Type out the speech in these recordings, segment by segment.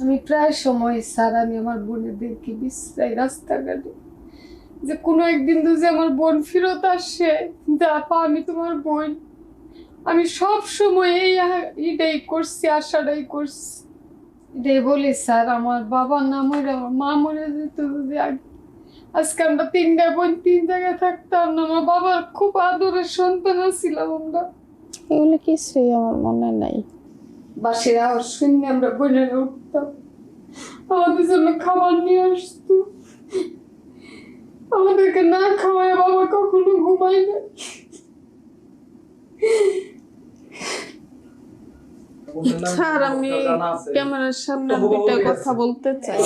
আমি প্রায় সময় স্যার আমি আমার বোনেদেরকে বিশ্রাই রাস্তাঘাটে যে কোনো একদিন তো যে আমার বোন ফেরত আসে, দেখো আমি তোমার বোন। আমি সব সময় এটাই করছি, আশাটাই করছি, এটাই বলি স্যার। আমার বাবার নাম মরে আমার মা মরে যেত যদি আগে, আজকে আমরা তিনটা বোন তিন জায়গায় থাকতাম না। আমার বাবার খুব আদরের সন্তান ছিলাম আমরা। এগুলো কিছুই আমার মনে নাই। বাসের আওয়াজ শুনে আমরা বোনেরা উঠতাম, আমাদের জন্য খাবার নিয়ে আসতো, আমাদেরকে না খাওয়ায় বাবা কখনো ঘুমায় না। স্যার আমি ক্যামেরার সামনে দুইটা কথা বলতে চাই।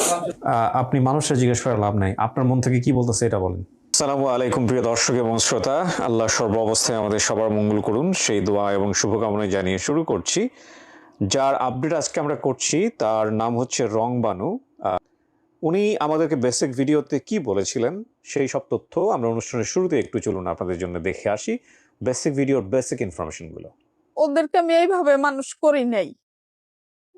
আপনি মানুষের জিজ্ঞেস করে লাভ নাই, আপনার মন থেকে কি বলতেছে এটা বলেন। আসসালামু আলাইকুম প্রিয় দর্শক এবং শ্রোতা, আল্লাহ সর্ব অবস্থায় আমাদের সবার মঙ্গল করুন সেই দোয়া এবং শুভকামনা জানিয়ে শুরু করছি। যার আপডেট আজকে আমরা করছি তার নাম হচ্ছে রংবানু। উনি আমাদেরকে বেসিক ভিডিওতে কি বলেছিলেন সেই সব তথ্য আমরা অনুষ্ঠানের শুরুতে একটু চলুন আপনাদের জন্য দেখে আসি, বেসিক ভিডিওর বেসিক ইনফরমেশনগুলো। ওদেরকে আমি এইভাবে মানুষ করি নাই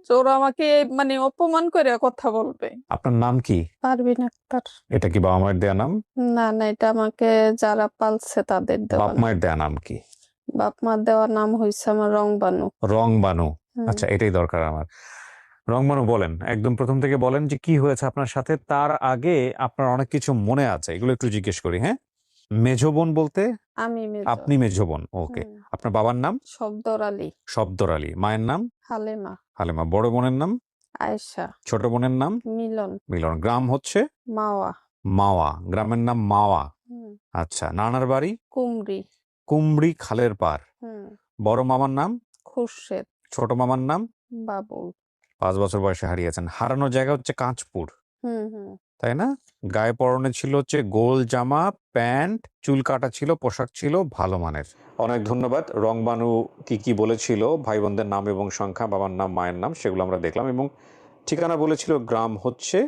যে ওরা আমাকে মানে অপমান করে কথা বলবে। আপনার নাম কি? পারবিন আক্তার। এটা কি বাবা মায়ের দেয়া নাম? না না, এটা আমাকে যারা পালছে তাদের দেওয়া বাপ নাম। মায়ের দেয়া নাম কি? বাপ মার দেওয়া নাম হয়েছে আমার রংবানু। রংবানু। হুম। আচ্ছা, এটাই দরকার আমার। রংবানু বলেন, একদম প্রথম থেকে বলেন যে কি হয়েছে আপনার সাথে। তার আগে আপনার অনেক কিছু মনে আছে, এগুলো একটু জিজ্ঞেস করি। হ্যাঁ, মেজো বোন বলতে আমি মেজো। আপনি মেজো বোন, ওকে। হুম। আপনার বাবার নাম? শব্দর আলী। শব্দর আলী। মায়ের নাম? হালেমা। হালেমা। বড় বোনের নাম? আয়েশা। ছোট বোনের নাম? মিলন। মিলন। গ্রাম হচ্ছে মাওয়া। মাওয়া, গ্রামের নাম মাওয়া। হুম। আচ্ছা, নানার বাড়ি? কুমরি। কুমড়ি খালের পার। হুম। বড় মামার নাম? খুরশেদ। ছোট মামার নাম? বাবুল। 5 বছর বয়সে হারিয়েছেন। হারানোর জায়গা হচ্ছে কাঁচপুর, হুম হুম। তাই না? গায়ে পরনে ছিল হচ্ছে গোল জামা, প্যান্ট, চুল কাটা ছিল, পোশাক ছিল ভালো মানের। অনেক ধন্যবাদ। রংবানু কি কি বলেছিল, ভাই বোনদের নাম এবং সংখ্যা, বাবার নাম, মায়ের নাম, সেগুলো আমরা দেখলাম। এবং ঠিকানা বলেছিল গ্রাম হচ্ছে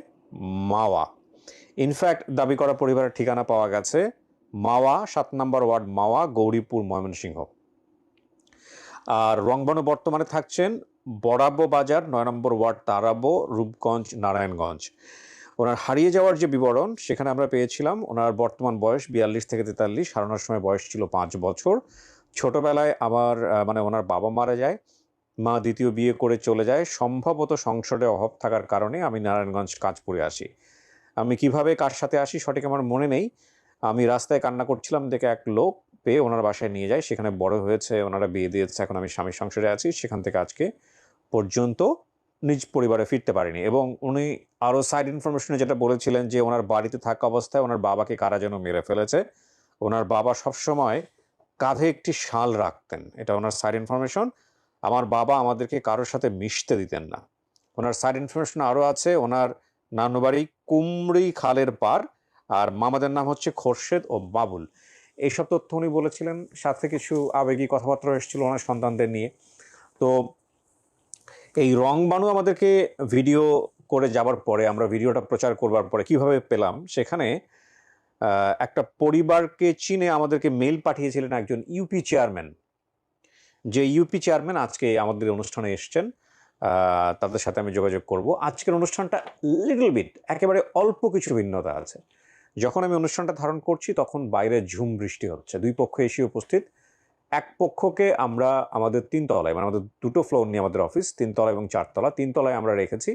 মাওয়া। ইনফ্যাক্ট দাবি করা পরিবারের ঠিকানা পাওয়া গেছে মাওয়া, 7 নম্বর ওয়ার্ড মাওয়া, গৌরীপুর, ময়মনসিংহ। আর রংবানু বর্তমানে থাকছেন বরাবো বাজার, 9 নম্বর ওয়ার্ড, তারাবো, রূপগঞ্জ, নারায়ণগঞ্জ। ওনার হারিয়ে যাওয়ার যে বিবরণ সেখানে আমরা পেয়েছিলাম ওনার বর্তমান বয়স 42 থেকে 43, হারানোর সময় বয়স ছিল 5 বছর। ছোটবেলায় আমার মানে ওনার বাবা মারা যায়, মা দ্বিতীয় বিয়ে করে চলে যায়। সম্ভবত সংসারে অভাব থাকার কারণে আমি নারায়ণগঞ্জ কাঁচপুরে আসি। আমি কিভাবে কার সাথে আসি সঠিক আমার মনে নেই। আমি রাস্তায় কান্না করছিলাম দেখে এক লোক পেয়ে ওনার বাসায় নিয়ে যায়, সেখানে বড় হয়েছে, ওনারা বিয়ে দিয়েছে, এখন আমি স্বামীর সংসারে আছি। সেখান থেকে আজকে পর্যন্ত নিজ পরিবারে ফিরতে পারিনি। এবং উনি আরও সাইড ইনফরমেশনে যেটা বলেছিলেন যে ওনার বাড়িতে থাকা অবস্থায় ওনার বাবাকে কারা যেন মেরে ফেলেছে। ওনার বাবা সবসময় কাঁধে একটি শাল রাখতেন, এটা ওনার সাইড ইনফরমেশন। আমার বাবা আমাদেরকে কারোর সাথে মিশতে দিতেন না। ওনার সাইড ইনফরমেশন আরও আছে, ওনার নানু বাড়ি কুমড়ি খালের পার, আর মামাদের নাম হচ্ছে খোরশেদ ও বাবুল। এইসব তথ্য উনি বলেছিলেন, সাথে কিছু আবেগী কথাবার্তা এসেছিল ওনার সন্তানদের নিয়ে। তো এই রংবানু আমাদেরকে ভিডিও করে যাবার পরে, আমরা ভিডিওটা প্রচার করবার পরে কিভাবে পেলাম, সেখানে একটা পরিবারকে চিনে আমাদেরকে মেল পাঠিয়েছিলেন একজন ইউপি চেয়ারম্যান। যে ইউপি চেয়ারম্যান আজকে আমাদের অনুষ্ঠানে এসছেন, তাদের সাথে আমি যোগাযোগ করব। আজকের অনুষ্ঠানটা লিটল বিট, একেবারে অল্প কিছু ভিন্নতা আছে। যখন আমি অনুষ্ঠানটা ধারণ করছি তখন বাইরে ঝুম বৃষ্টি হচ্ছে, দুই পক্ষ এসে উপস্থিত। এক পক্ষকে আমরা আমাদের 3 তলায়, মানে আমাদের 2টো ফ্লোর নিয়ে আমাদের অফিস, 3 তলা এবং 4 তলা, 3 তলায় আমরা রেখেছি।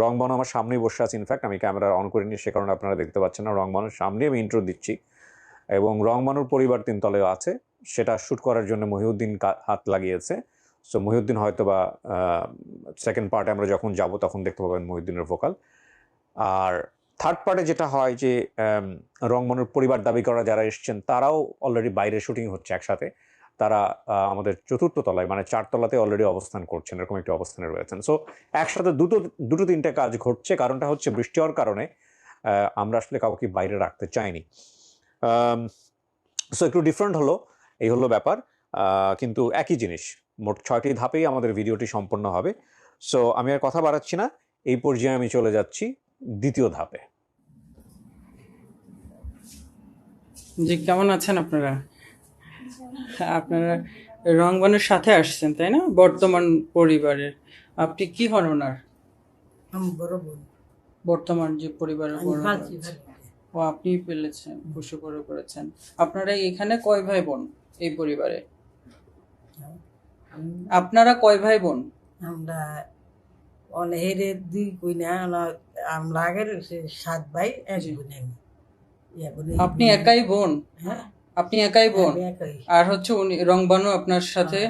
রংবানু আমার সামনেই বসে আছে। ইনফ্যাক্ট আমি ক্যামেরা অন করিনি, সে কারণে আপনারা দেখতে পাচ্ছেন না। রংবানুর সামনে আমি ইন্ট্রো দিচ্ছি এবং রংবানুর পরিবার 3 তলায় আছে, সেটা শ্যুট করার জন্য মহিউদ্দিন হাত লাগিয়েছে। সো মহিউদ্দিন হয়তো বা সেকেন্ড পার্টে আমরা যখন যাব তখন দেখতে পাবেন মহিউদ্দিনের ভোকাল। আর থার্ড পার্টে যেটা হয় যে রংবানুর পরিবার দাবি করা যারা এসছেন তারাও অলরেডি বাইরে শুটিং হচ্ছে একসাথে। তারা আমাদের 4র্থ তলায়, মানে 4 তলাতে অলরেডি অবস্থান করছেন, এরকম একটি অবস্থানে রয়েছেন। সো একসাথে দুটো তিনটে কাজ ঘটছে। কারণটা হচ্ছে বৃষ্টি হওয়ার কারণে আমরা আসলে কাউকে বাইরে রাখতে চাইনি। সো একটু ডিফারেন্ট হলো, এই হলো ব্যাপার। কিন্তু একই জিনিস, মোট 6টি ধাপেই আমাদের ভিডিওটি সম্পন্ন হবে। সো আমি আর কথা বাড়াচ্ছি না, এই পর্যায়ে আমি চলে যাচ্ছি দ্বিতীয় ধাপে। জি, কেমন আছেন আপনারা? আপনারা রংবানের সাথে আসছেন তাই না, বর্তমান পরিবারের? আপনি কি হন ওনার? আমি বড় বোন। বর্তমান যে পরিবারের আমি বড় ভাবছি হয়েছে। ও আপনি পেলেছেন, বসে পড়ে করেছেন। আপনারা এখানে কয় ভাই বোন এই পরিবারে? আপনারা কয় ভাই বোন? আমরা অনেকের দুই কইনা, আমরা আগের 7 ভাই 1 জি। বোন। আমি ইয়া বোন। আপনি একাই বোন? হ্যাঁ, আপনি একাই বোন? আমি একাই। আর হচ্ছে উনি রংবানু আপনার সাথে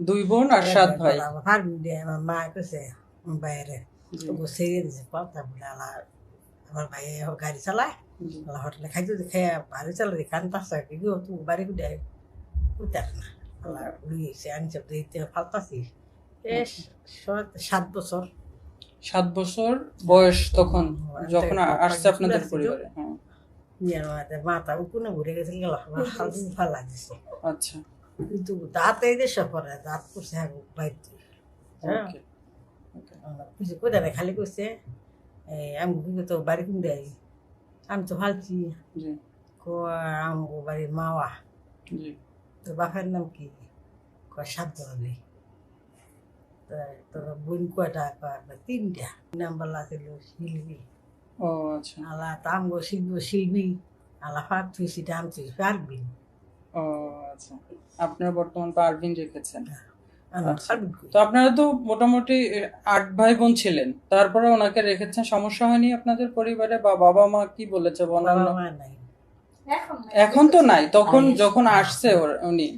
2 বোন আর 7 ভাই। আমার ফার্ম দিয়ে আমার মা কইছে বাইরে জি, তো সেরে দিছে পাতা বলে আমার ভাই গাড়ি চালায়, জি। হোটেলে খাইতে খাইয়া বাড়ি চালাতে কান পাশা কি গো তুই বাড়ি কুড়ে উঠার না লুইছে আনছে দিতে ফালতাছি। 7 বছর 7 বছর বয়স তখন যখন একটা আসছে আপনাদের ছিল। পরিবারে। হ্যাঁ, নিয়ে মাথা উকুনে ঘুরে গেছে গেল হালকা ফালা দিছে, আচ্ছা, কিন্তু দাঁত এই দেশে পরে দাঁত করছে বাইতে। হ্যাঁ, ওকে, ওকে। কিছু করে না, খালি করছে আমি তো বাড়ি কিনতে আই। আমি তো ভাবছি জি, আমগো বাড়ির মাওয়া, জি। তোর বাপের নাম কি? সাবধানে। তোর বোন কয়টা? 3টা। নাম্বার ছিল শিল্পী। ও আচ্ছা, আলা তামগো শিল্পী আলা ফাট তুই সেটা আমি তুই পারবি। ও আচ্ছা। আপনারা বর্তমান পারভিন রেখেছেন। আচ্ছা। পারবি তো আপনারা তো মোটামুটি 8 ভাই বোন ছিলেন, তারপরে ওনাকে রেখেছেন, সমস্যা হয়নি আপনাদের পরিবারে? বা বাবা মা কি বলেছে অন্যান্য? মা নাই। এখন তো নাই, তখন যখন আসছে উনি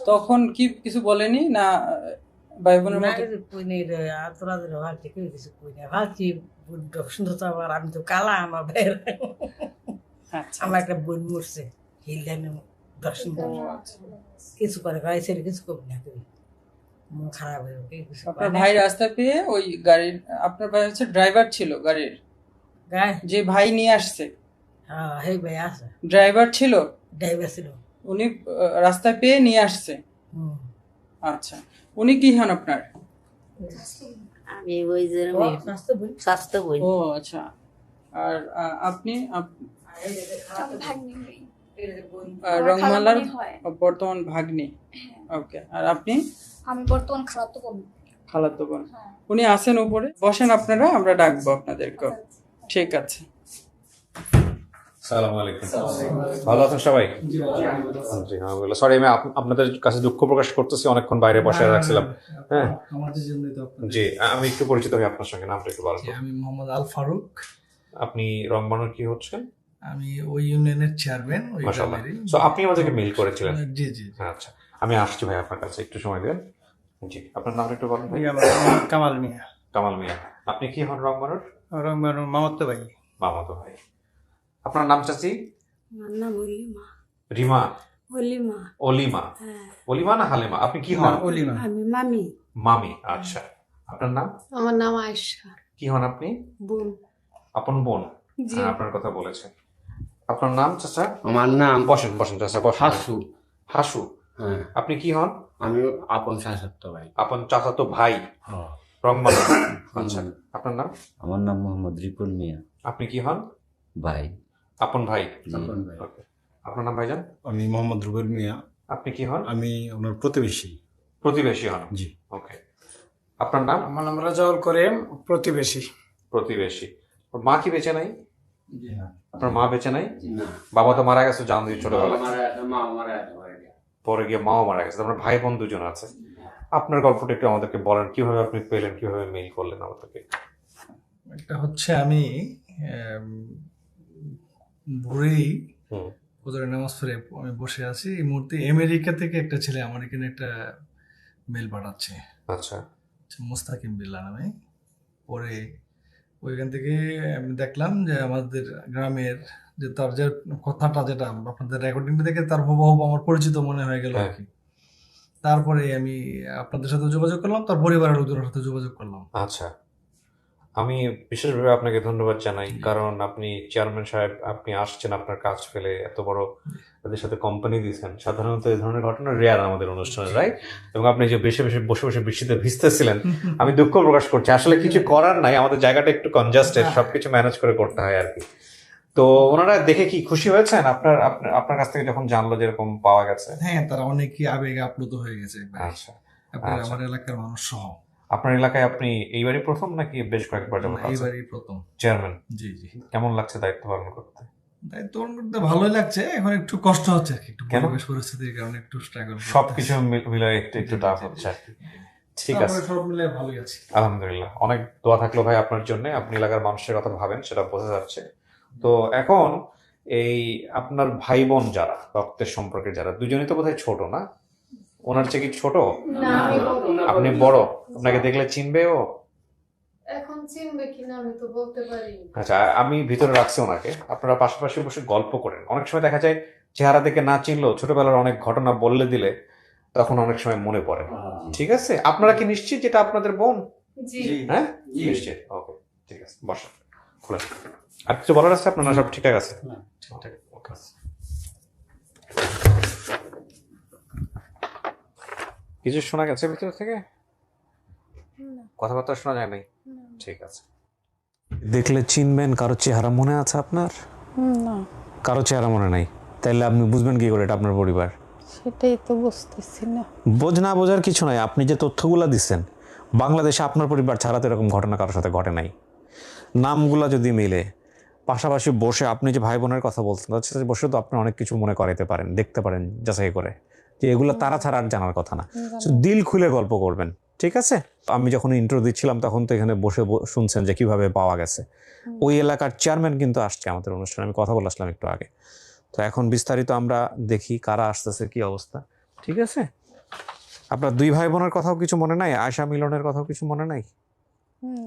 তখন কি কিছু বলেনি না? ভাই বোনের মধ্যে? কইনের তোরাদের ভাবছি কেউ কিছু কই না, ভাবছি সুন্দর তো আমার, আমি তো কালা, আমার ভাইয়ের আচ্ছা, আমার একটা বোন মরছে হিলডানে 10 ও মিনিট আচ্ছা। কিছু করে ভাই ছেড়ে কিছু করবি না তুই, মন খারাপ হয়ে গেল, কিছু আপনার ভাই রাস্তা পেয়ে ওই গাড়ির, আপনার ভাই হচ্ছে ড্রাইভার ছিল গাড়ির, গায়ে। যে ভাই নিয়ে আসছে হ্যাঁ, হে ভাই আছে, ড্রাইভার ছিল, ড্রাইভার ছিল। উনি রাস্তা পেয়ে নিয়ে আসছে। হুম। আচ্ছা, উনি কি হন আপনার? আমি ওই যে স্বাস্থ্য বোন। স্বাস্থ্য বই। ও আচ্ছা। আর আপনি রংমালার বর্তমান ভাগ্নি? ওকে। আর আপনি? আমি বর্তমান খারাপ তো করবো। খালাতো বোন। উনি আছেন উপরে, বসেন আপনারা, আমরা ডাকবো আপনাদেরকে। ঠিক আছে। আসসালামু আলাইকুম। ভালো আছেন সবাই? জি আলহামদুলিল্লাহ। সরি, আমি আপনাদের কাছে দুঃখ প্রকাশ করতেছি, অনেকক্ষণ বাইরে বসে রাখছিলাম। হ্যাঁ, আমাদের জন্য তো জি, আমি একটু পরিচিত হই আপনার সঙ্গে, নামটা একটু বলুন। আমি মোহাম্মদ আল ফারুক। আপনি রংবানুর কি হচ্ছেন? আমি ওই ইউনিয়নের চেয়ারম্যান। ওই মাশাআল্লাহ। গ্রামেরই। সো আপনি আমাদেরকে মেইল করেছিলেন? জি জি। আচ্ছা, আমি আসছি ভাই আপনার কাছে, একটু সময় দেন। জি, আপনার নামটা একটু বলুন ভাই। কামাল মিয়া। কামাল মিয়া। আপনি কি হন রংবানুর? রংবানুর মামাতো ভাই। মামাতো ভাই। আপনার নাম চাচি? আমার নাম হলিমা। রিমা? হলিমা। অলিমা? হ্যাঁ, অলিমা না হালিমা? আপনি কি হন? অলিমা। আমি মামি। মামি। আচ্ছা, আপনার নাম? আমার নাম আয়েশা। কি হন আপনি? বোন। আপন বোন? জি। হ্যাঁ, আপনার কথা বলেছেন। আপনার নাম চাচা? আমার নাম বসেন বসেন চাচা, বসেন। হাসু। হাসু। হ্যাঁ, আপনি কি হন? আমি আপন শাসত্ব ভাই। আপন চাচাতো ভাই রংবানু। আচ্ছা, আপনার নাম? আমার নাম মোহাম্মদ রিপন মিয়া। আপনি কি হন? ভাই। আপন ভাই। আপন ভাই। Okay. আপনার নাম ভাইজান? আমি মোহাম্মদ রুবেল মিয়া। আপনি কি হন? আমি ওনার প্রতিবেশী। প্রতিবেশী হন? জি। ওকে। আপনার নাম? আমার নাম রাজাউল করিম, প্রতিবেশী। প্রতিবেশী। ওর মা কি বেঁচে নাই? আপনার মা বেঁচে নাই? না, বাবা তো মারা গেছে জান দিয়ে ছোটবেলা, মা মারা গেছে। পরে গিয়ে মাও মারা গেছে, আপনার ভাই বোন দুজন আছে। আপনার গল্পটা একটু আমাদেরকে বলেন, কিভাবে আপনি পেলেন, কিভাবে মেইল করলেন আমাদেরকে? এটা হচ্ছে আমি ভোরেই হুম। ফজরের নামাজ পড়ে আমি বসে আছি, এই মুহূর্তে আমেরিকা থেকে একটা ছেলে আমার এখানে একটা মেল পাঠাচ্ছে। আচ্ছা। মুস্তাকিম বিল্লাহ নামে। পরে ওইখান থেকে আমি দেখলাম যে আমাদের গ্রামের যে তার যে কথাটা, যেটা আপনাদের রেকর্ডিংটা দেখে তার হুবহু আমার পরিচিত মনে হয়ে গেল আর কি। তারপরে আমি আপনাদের সাথে যোগাযোগ করলাম, তার পরিবারের লোকজনের সাথে যোগাযোগ করলাম। আচ্ছা, আমি বিশেষভাবে আপনাকে ধন্যবাদ জানাই, কারণ আপনি চেয়ারম্যান সাহেব, আপনি আসছেন আপনার কাজ ফেলে, এত বড় তাদের সাথে কোম্পানি দিয়েছেন। সাধারণত এই ধরনের ঘটনা রেয়ার আমাদের অনুষ্ঠানে, রাইট? এবং আপনি যে বসে বসে বৃষ্টিতে ভিজতেছিলেন, আমি দুঃখ প্রকাশ করছি। আসলে কিছু করার নাই, আমাদের জায়গাটা একটু কনজাস্টেড, সবকিছু ম্যানেজ করে করতে হয় আর কি। তো ওনারা দেখে কি খুশি হয়েছেন আপনার কাছ থেকে যখন জানলো যে এরকম পাওয়া গেছে? হ্যাঁ, তারা অনেকই আবেগে আপ্লুত হয়ে গেছে। আচ্ছা। আপনার আমার এলাকার মানুষ সহ। আপনার এলাকায় আপনি এইবারই প্রথম নাকি বেশ কয়েকবার যাবত আছেন? এইবারই প্রথম। চেয়ারম্যান, জি জি। কেমন লাগছে দায়িত্ব পালন করতে? দায়িত্ব পালন করতে ভালোই লাগছে, এখন একটু কষ্ট হচ্ছে আর কি, একটু কেন? পরিবেশ পরিস্থিতির কারণে একটু স্ট্রাগল সবকিছু মিলে একটু একটু টাফ হচ্ছে আর কি। ঠিক আছে, সব মিলে ভালোই আছি। আলহামদুলিল্লাহ। অনেক দোয়া থাকলো ভাই আপনার জন্য, আপনি এলাকার মানুষের কথা ভাবেন, সেটা বোঝা যাচ্ছে। তো এখন এই আপনার ভাই বোন যারা রক্তের সম্পর্কে যারা, দুজনেই তো বোধহয় ছোট না? ওনার চেয়ে কি ছোট? না, আমি বড়। আপনি বড়, আপনাকে দেখলে চিনবে ও? এখন চিনবে কিনা আমি তো বলতে পারি না। আচ্ছা, আমি ভিতরে রাখছি ওনাকে, আপনারা পাশাপাশি বসে গল্প করেন। অনেক সময় দেখা যায় চেহারা দেখে না চিনলেও ছোটবেলার অনেক ঘটনা বললে দিলে তখন অনেক সময় মনে পড়ে। ঠিক আছে, আপনারা কি নিশ্চিত যেটা আপনাদের বোন? জি। হ্যাঁ, নিশ্চিত। ওকে, ঠিক আছে, বসেন। খুলেন। আর কিছু বলার আছে আপনার? না, সব ঠিকঠাক আছে? ঠিকঠাক, ওকে। কিছু শোনা গেছে ভিতর থেকে? কথাবার্তা শোনা যায় নাই? ঠিক আছে। দেখলে চিনবেন? কারো চেহারা মনে আছে আপনার? না, কারো চেহারা মনে নাই? তাইলে আপনি বুঝবেন কি করে এটা আপনার পরিবার? সেটাই তো বুঝতেছি না। না বোঝার কিছু নাই। আপনি যে তথ্যগুলো দিচ্ছেন, বাংলাদেশে আপনার পরিবার ছাড়া তো এরকম ঘটনা কারোর সাথে ঘটে নাই। নামগুলা যদি মিলে, পাশাপাশি বসে আপনি যে ভাই বোনের কথা বলছেন, তাদের সাথে বসে তো আপনি অনেক কিছু মনে করাইতে পারেন, দেখতে পারেন যাচাই করে যে এগুলো তারা ছাড়া আর জানার কথা না। দিল খুলে গল্প করবেন, ঠিক আছে? আমি যখন ইন্টারভিউ দিচ্ছিলাম তখন তো এখানে বসে শুনছেন যে কিভাবে পাওয়া গেছে। ওই এলাকার চেয়ারম্যান কিন্তু আসছে আমাদের অনুষ্ঠানে, আমি কথা বলে আসলাম একটু আগে। তো এখন বিস্তারিত আমরা দেখি কারা আসতেছে, কি অবস্থা। ঠিক আছে, আপনার দুই ভাই বোনের কথাও কিছু মনে নাই? আয়শা মিলনের কথাও কিছু মনে নাই?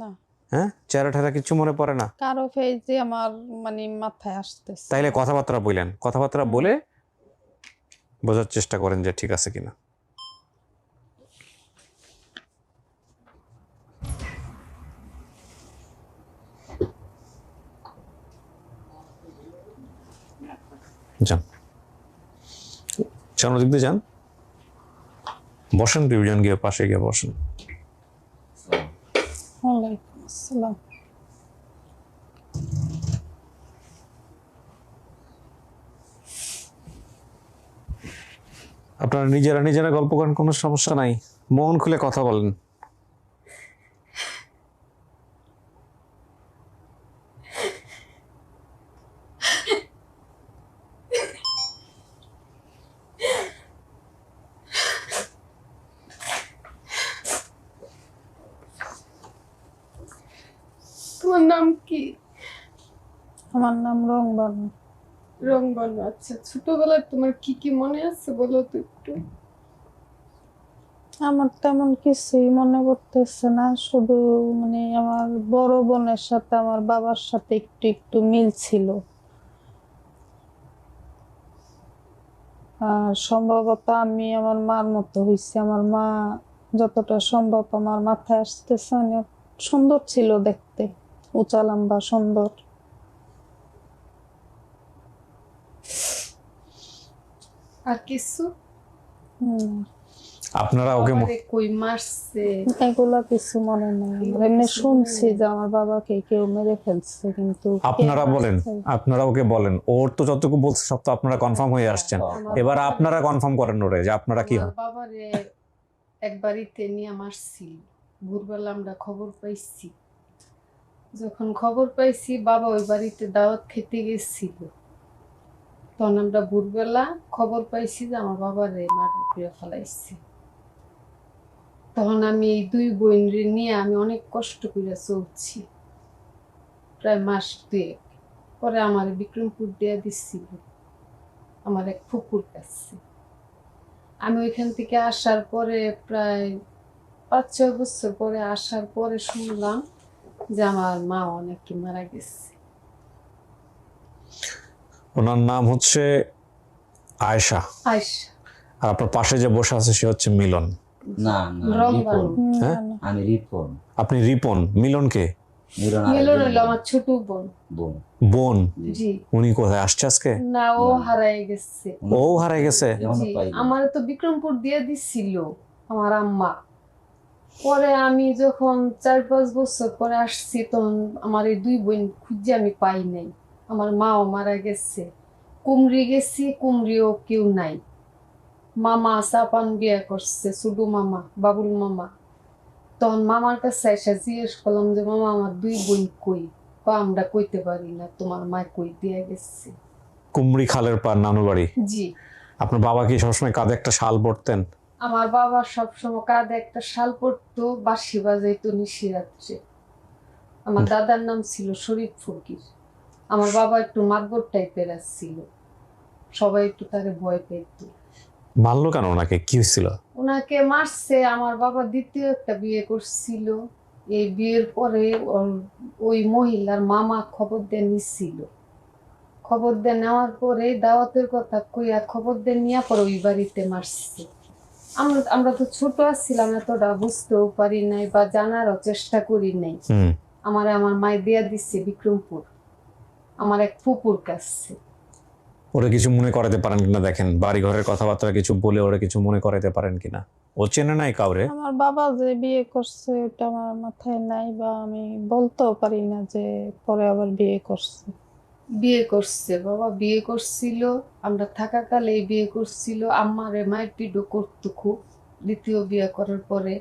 না, হ্যাঁ, চেহারা টেরা কিছু মনে পড়ে না? কারো ফেজে আমার মানে মাথায় আসতেছে। তাইলে কথাবার্তা বললেন, কথাবার্তা বলে বোঝার চেষ্টা করেন যে ঠিক আছে কিনা। যান, সামনের দিক দিয়ে যান, বসেন, দুইজন গিয়ে পাশে গিয়ে বসেন। ওয়ালাইকুম আসসালাম। আপনারা নিজেরা নিজেরা গল্প করেন, কোনো সমস্যা নাই, মন খুলে কথা বলেন। তোমার নাম কি? আমার নাম রংবানু। রংবানু। আচ্ছা, ছোটবেলায় তোমার কি কি মনে আছে বলো তো একটু। আমার তেমন কিছুই মনে করতেছে না, শুধু মানে আমার বড় বোনের সাথে আমার বাবার সাথে একটু একটু মিল ছিল। আর সম্ভবত আমি আমার মার মতো হয়েছি। আমার মা যতটা সম্ভব আমার মাথায় আসতেছে, অনেক সুন্দর ছিল দেখতে, উঁচা লম্বা সুন্দর। আর কিছু? আপনারা ওকে বাবারে কই মারছে এগুলা কিছু মনে নেই আমার। এমনি শুনছি যে আমার বাবাকে কেউ মেরে ফেলছে, কিন্তু কে আপনারা বলেন, মারছে? আপনারা ওকে বলেন। ওর তো যতটুকু বলছে সব তো আপনারা কনফার্ম হয়ে আসছেন, এবার আপনারা কনফার্ম করেন ওরে যে আপনারা কি আমার হয়। বাবারে এক বাড়িতে নিয়ে মারছিল। ভোরবেলা আমরা খবর পাইছি। যখন খবর পাইছি বাবা ওই বাড়িতে দাওয়াত খেতে গেছিল, তখন আমরা ভোরবেলা খবর পাইছি যে আমার বাবারে মার্ডার করে ফেলাইছে। তখন আমি এই দুই বোন নিয়ে আমি অনেক কষ্ট করে চলছি, প্রায় মাস দুয়েক। পরে আমার বিক্রমপুর দিয়ে দিচ্ছিল আমার এক ফুপুর কাছে। আমি ওইখান থেকে আসার পরে প্রায় 5-6 বছর পরে আসার পরে শুনলাম যে আমার মা অনেকে মারা গেছে। ওনার নাম হচ্ছে আয়েশা, আয়শা। আর আপনার পাশে যে বসে আছে সে হচ্ছে মিলন। না না, রংবানু। রিপন। হ্যাঁ, আমি রিপন। আপনি রিপন। মিলনকে? মিলন মিলন হইলো আমার ছোট বোন। বোন। বোন? জি। উনি কোথায় আসছে আজকে? না, ও হারায় গেছে। ও হারাই গেছে? জি, আমার তো বিক্রমপুর দিয়ে দিছিল আমার আম্মা। পরে আমি যখন 4-5 বছর পরে আসছি, তখন আমার এই দুই বোন খুঁজে আমি পাই নাই। আমার মাও মারা গেছে। কুমরি গেছি, কুমরিও কেউ নাই। মামা চাপান বিয়ে করছে, ছোট মামা, বাবুল মামা। তখন মামার কাছে এসে জিজ্ঞেস করলাম যে মামা আমার 2 বোন কই? আমরা কইতে পারি না, তোমার মা কই দিয়ে গেছে। কুমড়ি খালের পার নানু বাড়ি। জি। আপনার বাবা কি সবসময় কাঁধে একটা শাল পরতেন? আমার বাবা সবসময় কাঁধে একটা শাল পরতো, বাঁশি বাজাইতো নিশিরাত্রে। আমার দাদার নাম ছিল শরীফ ফকির। আমার বাবা একটু মাতবর টাইপের ছিল, সবাই একটু তারে ভয় পেত। মারলো কেন ওনাকে? কি হয়েছিল? ওনাকে মারছে, আমার বাবা দ্বিতীয় একটা বিয়ে করছিল। এই বিয়ের পরে ওই মহিলার মামা খবর দিয়ে নিছিল। খবর দিয়ে নেওয়ার পরে দাওয়াতের কথা কইয়া খবর দিয়ে নিয়ে পরে ওই বাড়িতে মারছে। আমরা তো ছোট ছিলাম, এতটা বুঝতেও পারি নাই বা জানারও চেষ্টা করি নাই। আমার মাই দিয়া দিচ্ছে বিক্রমপুর, আমার এক ফুপুর কাছে। ওরা কিছু মনে করাতে পারেন কিনা দেখেন, বাড়ি ঘরের কথাবার্তা কিছু বলে ওরা কিছু মনে করাতে পারেন কিনা। ও চেনে নাই কাউরে? আমার বাবা যে বিয়ে করছে ওটা আমার মাথায় নাই, বা আমি বলতেও পারি না যে পরে আবার বিয়ে করছে। বিয়ে করছে, বাবা বিয়ে করছিল, আমরা থাকাকালে বিয়ে করছিল। আমারে মায়ের পিডও করতো খুব। দ্বিতীয় বিয়ে করার পরে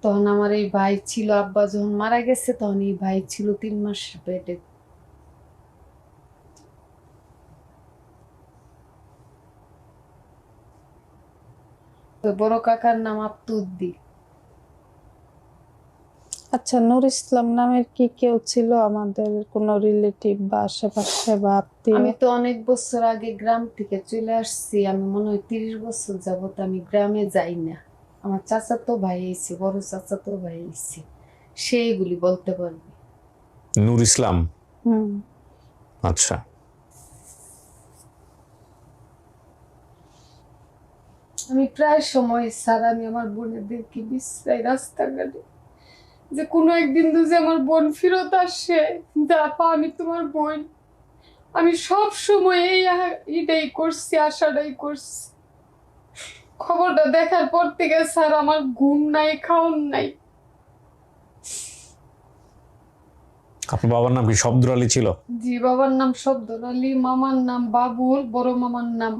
তখন আমার এই ভাই ছিল, আব্বা যখন মারা গেছে তখন এই ভাই ছিল 3 মাস পেটে। বড় কাকার নাম আব্দুদ্দি। আচ্ছা, নূর ইসলাম নামের কি কেউ ছিল আমাদের কোনো রিলেটিভ বা আশেপাশে বা আত্মীয়? আমি তো অনেক বছর আগে গ্রাম থেকে চলে আসছি, আমি মনে হয় 30 বছর যাবত আমি গ্রামে যাই না। আমার চাচাতো ভাই আইছে, বড় চাচাতো ভাই আইছে, সেইগুলি বলতে পারবে। নূর ইসলাম? হুম। আচ্ছা। আমি প্রায় সময় স্যার আমি আমার বোনেদেরকে বিশ্রাই রাস্তাঘাটে যে কোনো একদিন তো যে আমার বোন ফেরত আসে, আপা আমি তোমার বোন। আমি সব সময় এটাই করছি, আশাটাই করছি। খবরটা দেখার পর থেকে স্যার আমার ঘুম নাই, খাওন নাই। আপনার বাবার নাম কি শব্দর আলী ছিল? জি, বাবার নাম শব্দর আলী, মামার নাম বাবুল, বড় মামার নাম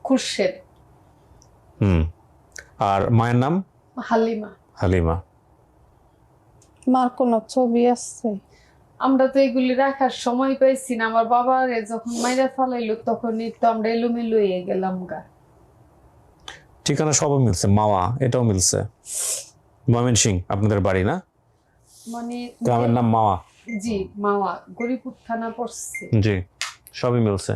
খুরশেদ। আর মায়ের নাম? হালিমা। হালিমা। মার কোনো ছবি আছে? আমরা তো এগুলি রাখার সময় পাইছি না। আমার বাবার যখন মাইরা ফালাইলো তখনই তো আমরা এলোমেলো হয়ে গেলাম গা। ঠিকানা সবও মিলছে, মাওয়া এটাও মিলছে। ময়মনসিং আপনাদের বাড়ি না? মানে গ্রামের নাম মাওয়া? জি, মাওয়া, গরিপুর থানা পড়ছে। জি, সবই মিলছে।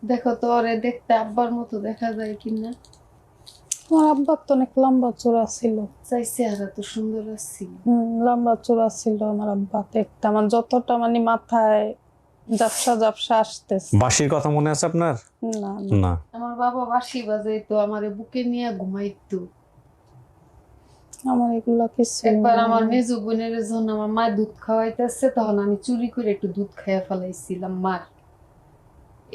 দেখো তো ওরে দেখতে আব্বার মতো দেখা যায় কিনা। আমার আব্বা তো অনেক লম্বা চূড়া ছিল। চাই চেহারা তো সুন্দর ছিল। লম্বা চূড়া ছিল আমার আব্বা, দেখতে আমার যতটা মানে মাথায় ঝাপসা ঝাপসা আসতেছে। বাঁশির কথা মনে আছে আপনার? না না। আমার বাবা বাঁশি বাজাইতো, আমারে বুকে নিয়ে ঘুমাইতো। আমার এগুলা কিছু একবার আমার মেজো বোনের যখন আমার মা দুধ খাওয়াইতেছে তখন আমি চুরি করে একটু দুধ খাইয়া ফেলাইছিলাম মার।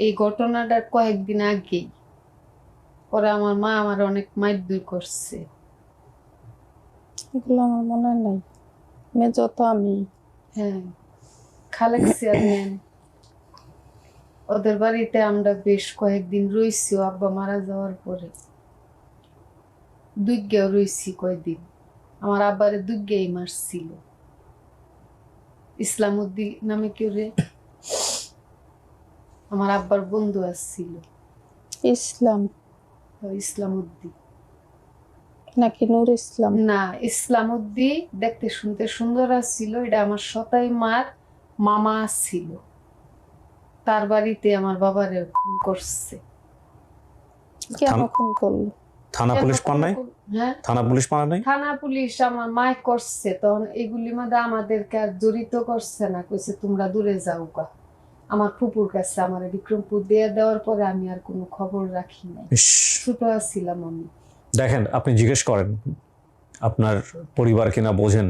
এই ঘটনাটার কয়েকদিন আগেই। পরে আমার মা আমার অনেক মারধর করছে। এগুলো আমার মনে নাই। মেজো তো আমি। হ্যাঁ, খালেক চেয়ারম্যান, ওদের বাড়িতে আমরা বেশ কয়েকদিন রইছি আব্বা মারা যাওয়ার পরে। দুগ্গেও রইছি কয়েকদিন। আমার আব্বারে দুগ্গেই মারছিল। ইসলামউদ্দিন নামে কেউ রে, আমার আব্বার বন্ধু আসছিল। ইসলামউদ্দিন নাকি নূর ইসলাম? না, ইসলামউদ্দিন দেখতে শুনতে সুন্দর ছিল। এটা আমার সতাই মার মামা ছিল, তার বাড়িতে আমার বাবারে খুন করছে। কেন খুন করলো? থানা পুলিশ পান নাই? হ্যাঁ, থানা পুলিশ পান নাই? থানা পুলিশ আমার মা করছে, তখন এগুলির মধ্যে আমাদেরকে আর জড়িত করছে না, কইছে তোমরা দূরে যাও গা। আমার ফুপুর কাছে আমার বিক্রমপুর দিয়ে দেওয়ার পরে আমি আর কোনো খবর রাখি নাই। ছোট ছিলাম আমি। দেখেন, আপনি জিজ্ঞেস করেন আপনার পরিবার কিনা বোঝেন,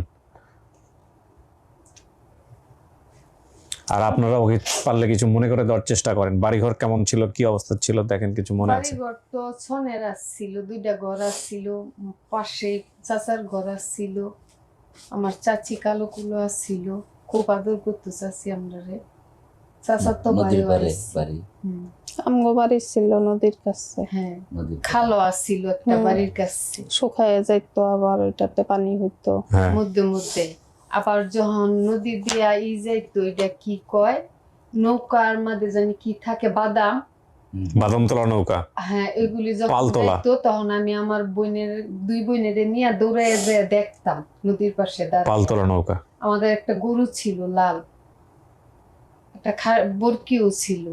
আর আপনারা ওকে পারলে কিছু মনে করে দেওয়ার চেষ্টা করেন। বাড়িঘর কেমন ছিল, কি অবস্থা ছিল দেখেন, কিছু মনে আছে? বাড়িঘর তো ছনের ছিল, 2টা ঘর ছিল, পাশে চাচার ঘর ছিল, আমার চাচি কালো কুলো ছিল, খুব আদর করতো চাচি আমরা রে। চাচাতো নদীর ভাইও পারে আইছে। বাড়ি হুম, আমগো বাড়ি ছিল নদীর কাছে, হ্যাঁ নদীর পাড়ে। খালো আসছিল একটা হুম। বাড়ির কাছে শুকায় যাইতো, আবার ওইটাতে পানি হইতো। হ্যাঁ মধ্যে মধ্যে। আবার যখন নদী দিয়া যাইতো, এটা কি কয়, নৌকার মধ্যে জানি কি থাকে, বাদাম, হুম। বাদামতলা নৌকা, হ্যাঁ এগুলি যখন পালতোলা। যাইতো তখন আমি আমার দুই বোনের নিয়ে দৌড়ে যেয়ে দেখতাম নদীর পাশে দাঁড়ায়। পালতোলা নৌকা। আমাদের একটা গরু ছিল লাল, একটা বরকিও ছিল।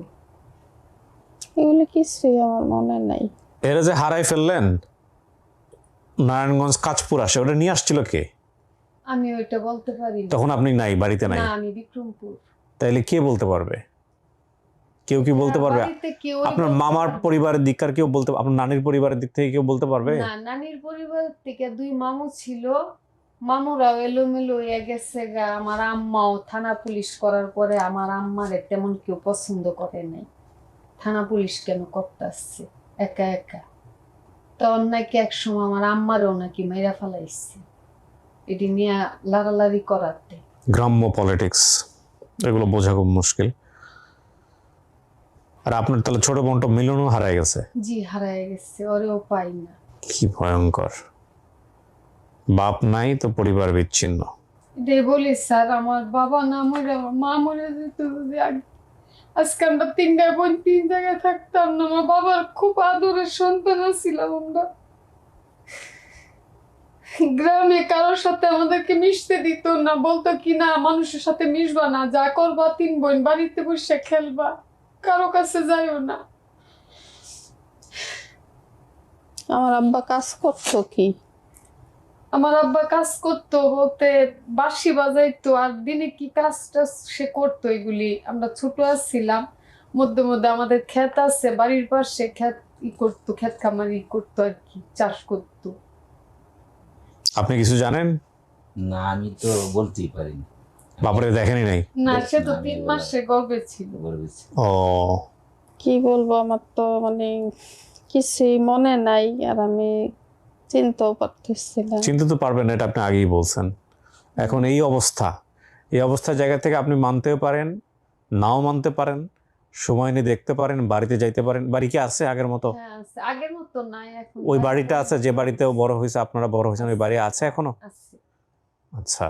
এগুলো কিছুই আমার মনে নাই। এরা যে হারাই ফেললেন নারায়ণগঞ্জ কাঁচপুর আসে, ওটা নিয়ে আসছিল কে? আমি ওইটা বলতে পারি না। তখন আপনি নাই, বাড়িতে নাই। না, আমি বিক্রমপুর। তাইলে কে বলতে পারবে? কেউ কি বলতে পারবে? বাড়িতে কেউ আপনার মামার পরিবারের দিককার কেউ বলতে, আপনার নানির পরিবারের দিক থেকে কেউ বলতে পারবে? না, নানির পরিবার থেকে দুই মামু ছিল, মামুরাও এলোমেলো হয়ে গেছে গা। আমার আম্মাও থানা পুলিশ করার পরে আমার আম্মারে তেমন কেউ পছন্দ করে নাই। থানা পুলিশ কেন করতেছে একা একা? তখন নাকি একসময় আমার আম্মারও নাকি মেরা ফেলাইছে এটি নিয়ে লাড়ালাড়ি করাতে। গ্রাম্য পলিটিক্স, এগুলো বোঝা খুব মুশকিল। আর আপনার তাহলে ছোট বোনটা মিলনও হারায় গেছে। জি, হারায় গেছে, ওরেও পাই না। কি ভয়ঙ্কর! বাপ নাই তো পরিবার বিচ্ছিন্ন। এটাই বলি স্যার, আমার বাবা না মরে আমার মা মরে যেত যদি আজকে আমরা তিনটা বোন তিন জায়গায় থাকতাম না। আমার বাবার খুব আদরের সন্তান ছিলাম আমরা। গ্রামে কারোর সাথে আমাদেরকে মিশতে দিত না, বলতো কি না মানুষের সাথে মিশবা না, যা করবা তিন বোন বাড়িতে বসে খেলবা, কারো কাছে যাইও না। আমার আব্বা কাজ করতো কি? আমার আব্বা কাজ করতো বলতে বাঁশি বাজাইতো, আর দিনে কি কাজটা সে করতো এগুলি আমরা ছোট ছিলাম। মধ্যে মধ্যে আমাদের ক্ষেত আছে বাড়ির পাশে, ক্ষেত করতো, ক্ষেত খামারি করতো আর কি, চাষ করতো। আপনি কিছু জানেন? না, আমি তো বলতেই পারি না। বাপরে দেখেনি নাই? না, সে তো না, আমি 3 বললাম। মাসে গর্ভে ছিল। বলছি। ও কি বলবো, আমার তো মানে কিছুই মনে নাই, আর আমি চিনতেও পারতেছি না। চিনতে তো পারবেন না, এটা আপনি আগেই বলছেন। এখন এই অবস্থার জায়গা থেকে আপনি মানতেও পারেন, নাও মানতে পারেন, সময় নিয়ে দেখতে পারেন, বাড়িতে যাইতে পারেন। বাড়ি কি আছে আগের মতো? হ্যাঁ আছে, আগের মতো নাই এখন। ওই বাড়িটা আছে যে বাড়িতেও বড় হয়েছে, আপনারা বড় হয়েছেন, ওই বাড়ি আছে এখনো? আছে। আচ্ছা,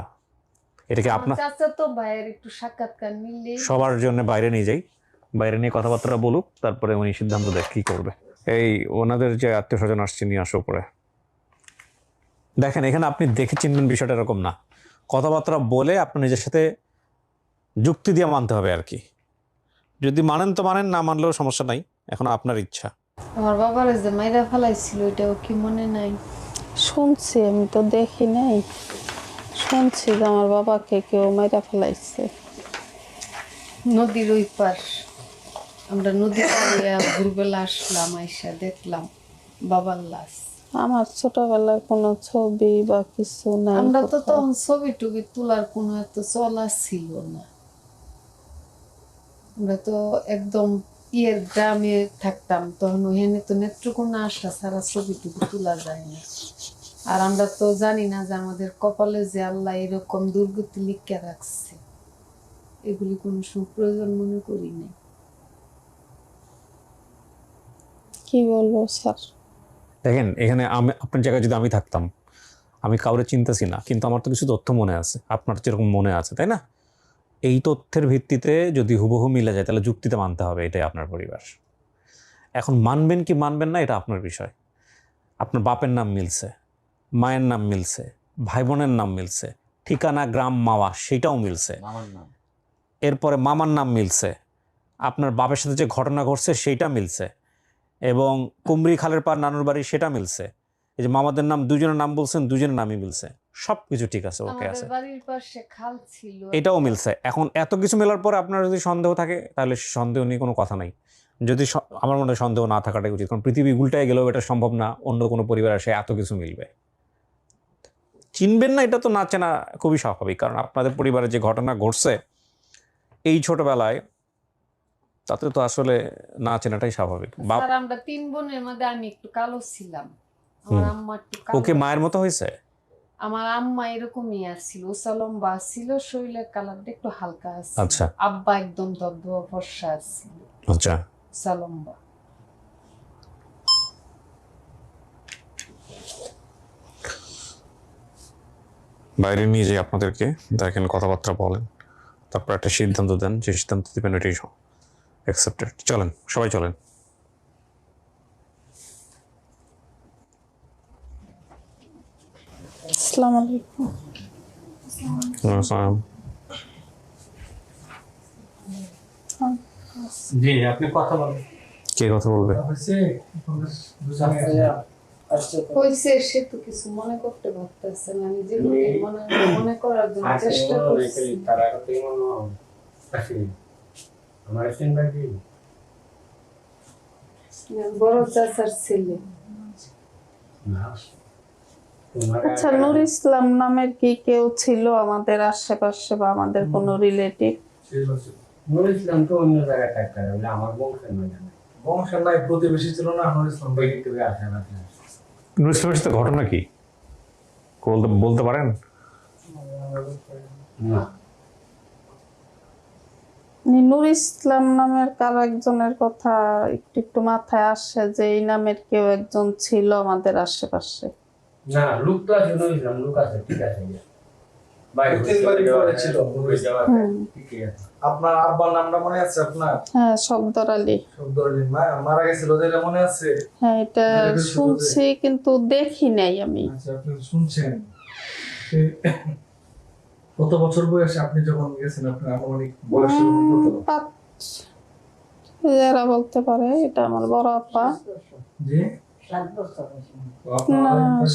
এটা কি আপনার? চাচা তো ভাইয়ের একটু সাক্ষাৎকার নিলে সবার জন্য বাইরে নিয়ে যাই, বাইরে নিয়ে কথাবার্তা বলুক, তারপরে উনি সিদ্ধান্ত দেখ কি করবে। এই ওনাদের যে আত্মীয় স্বজন আসছে নিয়ে আসো পরে। দেখেন এখানে আপনি দেখে চিনবেন, বিষয়টা এরকম না। কথাবার্তা বলে আপনার নিজের সাথে যুক্তি দিয়ে মানতে হবে আর কি। যদি মানেন তো মানেন, না মানলেও সমস্যা নাই, এখন আপনার ইচ্ছা। আমার বাবার যে মাইরা ফেলাইছিল এটাও কি মনে নাই? শুনছি, আমি তো দেখি নাই, শুনছি যে আমার বাবাকে কেউ মাইরা ফেলাইছে। নদীর ওই পার আমরা নদী পাড়ে ভোরবেলা আসলাম, আইসা দেখলাম বাবার লাশ। আমার ছোটবেলায় কোনো ছবি বা কিছু নাই। আমরা তো কোথাও। তখন ছবি টবি তোলার কোনো এত চলা ছিল না। আমরা তো একদম গ্রামে থাকতাম, তখন ওখানে তো নেত্রকোনা আসা ছাড়া ছবি টবি তোলা যায় না। আর আমরা তো জানি না যে আমাদের কপালে যে আল্লাহ এরকম দুর্গতি লিখে রাখছে, এগুলি কোনো প্রয়োজন মনে করি নাই। কি বলবো স্যার? দেখেন এখানে আমি আপনার জায়গায় যদি আমি থাকতাম, আমি কাউরে চিন্তাছি না, কিন্তু আমার তো কিছু তথ্য মনে আছে, আপনার যেরকম মনে আছে, তাই না? এই তথ্যের ভিত্তিতে যদি হুবহু মিলে যায় তাহলে যুক্তিতে মানতে হবে এটাই আপনার পরিবার। এখন মানবেন কি মানবেন না এটা আপনার বিষয়। আপনার বাপের নাম মিলছে, মায়ের নাম মিলছে, ভাই বোনের নাম মিলছে, ঠিকানা গ্রাম মাওয়া সেটাও মিলছে, মামার নাম। এরপরে মামার নাম মিলছে, আপনার বাপের সাথে যে ঘটনা ঘটছে সেইটা মিলছে, এবং কুমড়ি খালের পার নানুর বাড়ি সেটা মিলছে। এই যে মামাদের নাম দুজনের নাম বলছেন, দুজনের নামই মিলছে, সব কিছু ঠিক আছে, ওকে আছে, আমাদের বাড়ির পাশে খাল ছিল, এটাও মিলছে। এখন এত কিছু মেলার পর আপনার যদি সন্দেহ থাকে তাহলে সন্দেহ নিয়ে কোনো কথা নাই। যদি আমার মনে হয় সন্দেহ না থাকাটাই উচিত, কারণ পৃথিবী উল্টায় গেলেও এটা সম্ভব না অন্য কোনো পরিবার আসে এত কিছু মিলবে। চিনবেন না এটা তো না চেনা খুবই স্বাভাবিক, কারণ আপনাদের পরিবারে যে ঘটনা ঘটছে এই ছোটবেলায়, তাতে তো আসলে না চেনাটাই স্বাভাবিক। স্যার আমরা 3 বোনের মধ্যে আমি একটু কালো ছিলাম, আমার আম্মা একটু কালো। ওকে মায়ের মতো হয়েছে? আমার আম্মা এরকমই আছিল, উঁচা লম্বা ছিল, শরীরের কালারটা একটু হালকা আছে। আচ্ছা আব্বা একদম দবদবা ফর্সা আছিল, আচ্ছা। উঁচা লম্বা। বাইরে নিয়ে যাই আপনাদেরকে, দেখেন, কথাবার্তা বলেন, তারপর একটা সিদ্ধান্ত দেন, যে সিদ্ধান্ত দেবেন এটাই অ্যাকসেপ্টেড। চলেন, সবাই চলেন। আসসালামু আলাইকুম। আসসালাম। জি আপনি কথা বলেন। কে কথা বলবে? হয়েছে, সে তো কিছু মনে করতে পারতেছে না, নিজে মনে করার জন্য চেষ্টা করছি। তারা কতই মনে আসি আমার চিন্তা কি বড় চাচার ছেলে। না তোমার আচ্ছা, নূর ইসলাম নামের কি কেউ ছিল আমাদের আশেপাশে বা আমাদের কোনো রিলেটিভ? নুর ইসলাম তো অন্য জায়গায় থাকতে বলে আমার বংশের মধ্যে নাই। বংশের নাই, প্রতিবেশী ছিল না নুর ইসলাম ভাই? বেশি করে আসে না। নূর ইসলামের সাথে ঘটনা কি বলতে পারেন? না নূর ইসলাম নামের কার একজনের কথা একটু একটু মাথায় আসে, যে এই নামের কেউ একজন ছিল আমাদের আশেপাশে। না লোক তো আছে, নুর ইসলাম লোক আছে, ঠিক আছে। আপনার আব্বার নামটা মনে আছে আপনার? হ্যাঁ, শব্দর আলী। শব্দর আলী মারা গেছিল, যেটা মনে আছে? হ্যাঁ, এটা শুনছি কিন্তু দেখি নাই আমি। আচ্ছা, আপনি শুনছেন। কত বছর বয়সে আপনি যখন গেছেন? আপনার আনুমানিক বয়স কত? এরা বলতে পারে, এটা আমার বড় আপা। জি, 7 বছর হয়েছে। না,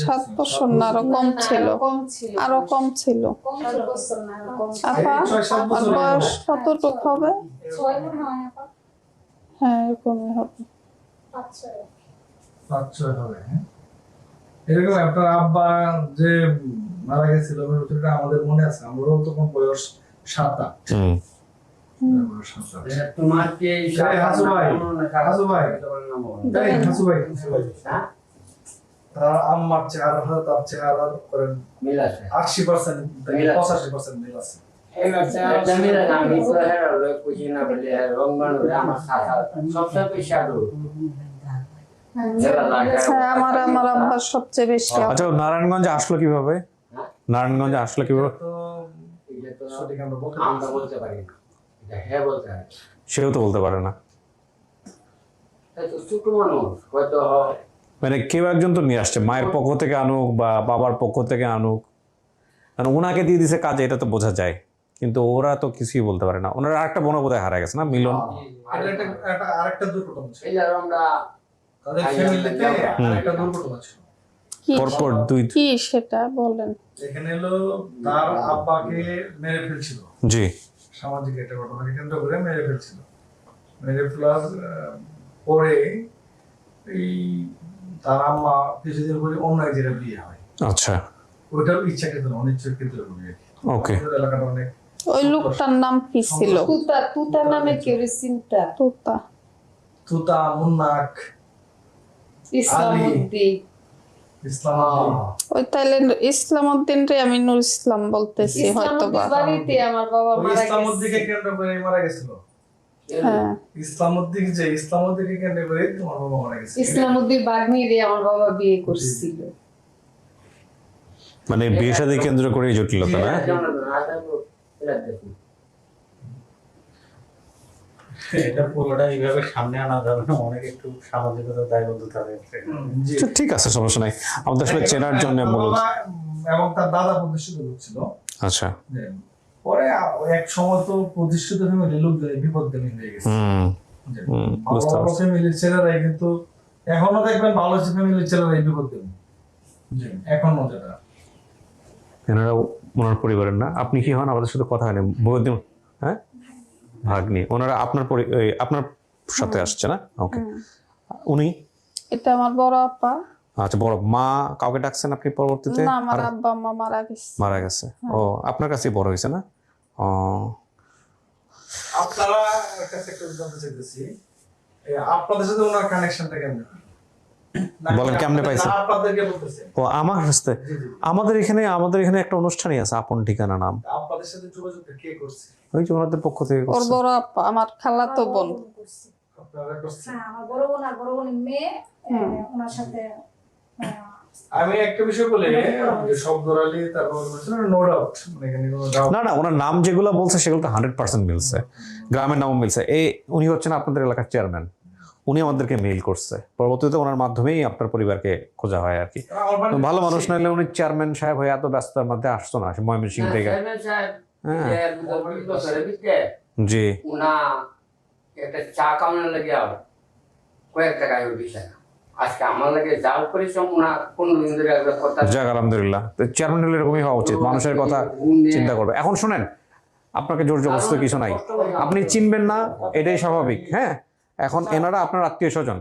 7 বছর না, আরো কম ছিল, আরো কম ছিল। আপা, আর বয়স কতটুক হবে? 6 মনে হয় আপা। হ্যাঁ, এরকমই হবে। 5-6 হবে। হ্যাঁ, এরকম আপনার আব্বা যে মারা গেছিল ওটা আমাদের মনে আছে। আমরাও তখন বয়স 7-8। তোমার কি হাসু ভাই, হাসু ভাই, হাসু ভাই, তার আম্মার চেহারা তার চেহারা করেন মিল আছে 80% থেকে 85% মিল আছে। এটা মিলে না, আমি তো হেরালো কুচি না বলে রংবান আমার সাথে সবচেয়ে বেশি আদর। হ্যাঁ, আমার আব্বার সবচেয়ে বেশি। আচ্ছা, নারায়ণগঞ্জে আসলো কিভাবে? নারায়ণগঞ্জে আসলো কিভাবে? তো এটা তো সঠিক আমরা বলতে পারি না, এটা হ্যাঁ বলতে হয়। সেও তো বলতে পারে না। তাই তো ছোট মানুষ হয়তো মানে কেউ একজন তো নিয়ে আসছে, মায়ের পক্ষ থেকে আনুক বা বাবার পক্ষ থেকে আনুক, কারণ ওনাকে দিয়ে দিছে কাজে, এটা তো বোঝা যায়। কিন্তু ওরা তো কিছুই বলতে পারে না। ওনার আরেকটা বোন বোধহয় হারা গেছে না, মিলন? এটা আরেকটা দুর্ঘটনা ছিল। এই যে আমরা তাদের ফ্যামিলিতে আরেকটা দুর্ঘটনা ছিল। পরপর দুই। কি সেটা বলেন। এখানে হলো তার আব্বাকে মেরে ফেলছিল। জি। সামাজিক একটা ঘটনাকে কেন্দ্র করে মেরে ফেলছিল। মেরে ফেলার পরে এই তার আম্মা কিছুদিন পরে অন্য এক জায়গায় বিয়ে হয়। আচ্ছা, ওইটাও ইচ্ছাকৃত না, অনিচ্ছাকৃত বিয়ে। ওকে। এলাকাটা অনেক। ওই লোকটার নাম কি ছিল? তুতা নামে কেউ চিন্তা? তুতা, তুতা, মুন্নাক, ইসলামউদ্দিন। ইসলাম। ওই তাইলে ইসলামউদ্দিন রে আমি নূর ইসলাম বলতেছি হয়তো বা। বাড়িতে আমার বাবা মারা গেছে। ইসলামউদ্দিনকে কেন্দ্র করে মারা গেছিল। হ্যাঁ, ইসলামউদ্দিনকে কেন্দ্র করে তোমার বাবা মারা গেছে। ইসলামউদ্দিন বাগনিরে আমার বাবা বিয়ে করছিল। মানে বিয়ে শাদী কেন্দ্র করে জটিলতা না? এটা পুরোটা এইভাবে সামনে আনা যাবে না, অনেক একটু সামাজিকতা দায়বদ্ধতা রয়েছে। ঠিক আছে, সমস্যা নাই। আমাদের আসলে চেনার জন্য মূলত। এবং তার দাদা প্রতিষ্ঠিত লোক ছিল। আচ্ছা। পরে এক সময় তো প্রতিষ্ঠিত ফ্যামিলি লোক বিপদগামী হয়ে গেছে। বুঝতে পারছি। ফ্যামিলির ছেলেরাই কিন্তু এখনো দেখবেন ভালো ফ্যামিলির ছেলেরাই বিপদগামী এখনো, যেটা এনারা ওনার পরিবারের না। আপনি কি হন? আমাদের সাথে কথা হয়নি বহুদিন। হ্যাঁ, ভাগ্নি। ওনারা আপনার সাথে আসছে না? ওকে। উনি? এটা আমার বড় আপা। আচ্ছা, বড় মা কাউকে ডাকছেন আপনি পরবর্তীতে? না, আমার আব্বা আম্মা মারা গেছে। মারা গেছে। ও, আপনার কাছেই বড় হয়েছে না? ও, আপনারা কাছে একটু জানতে চাইতেছি আপনাদের সাথে ওনার কানেকশনটা কেমন? বলেন কেমনে পাইছেন? আপনাদেরকে বলতেছে ও আমার কাছে আমাদের এখানে একটা অনুষ্ঠানই আছে আপন ঠিকানা নাম। আপনাদের সাথে যোগাযোগটা কে করছে? ওই যে ওনাদের পক্ষ থেকে ওর করছে। বড় আপা, আমার খালাতো বোন। আপনারা করছে? হ্যাঁ, আমার বড় বোন আর বড় বোনের মেয়ে ওনার সাথে আমি একটা বিষয় বলি যে শব্দরালি তারপর নো ডাউট, মানে এখানে কোনো ডাউট না ওনার নাম যেগুলো বলছে সেগুলো তো 100% মিলছে, গ্রামের নামও মিলছে। উনি হচ্ছেন আপনাদের এলাকার চেয়ারম্যান, উনি আমাদেরকে মেইল করছে, পরবর্তীতে ওনার মাধ্যমেই আপনার পরিবারকে খোঁজা হয় আর কি। ভালো মানুষ নাইলে উনি চেয়ারম্যান সাহেব হয়ে এত ব্যস্ততার মধ্যে আসতো না ময়মনসিংহ থেকে। জি উনা একটা চা কামড়ে লাগে কয়েক টাকায় বিষয় না, আজকে আমার লাগে যাও পরিশ্রম উনা 15 দিন ধরে কথা। যাক আলহামদুলিল্লাহ, চেয়ারম্যান হলে এরকমই হওয়া উচিত, মানুষের কথা চিন্তা করবে। এখন শুনেন, আপনাকে জোর জবরদস্ত কিছু নাই, আপনি চিনবেন না এটাই স্বাভাবিক। হ্যাঁ, এখন এনারা আপনার আত্মীয় স্বজন,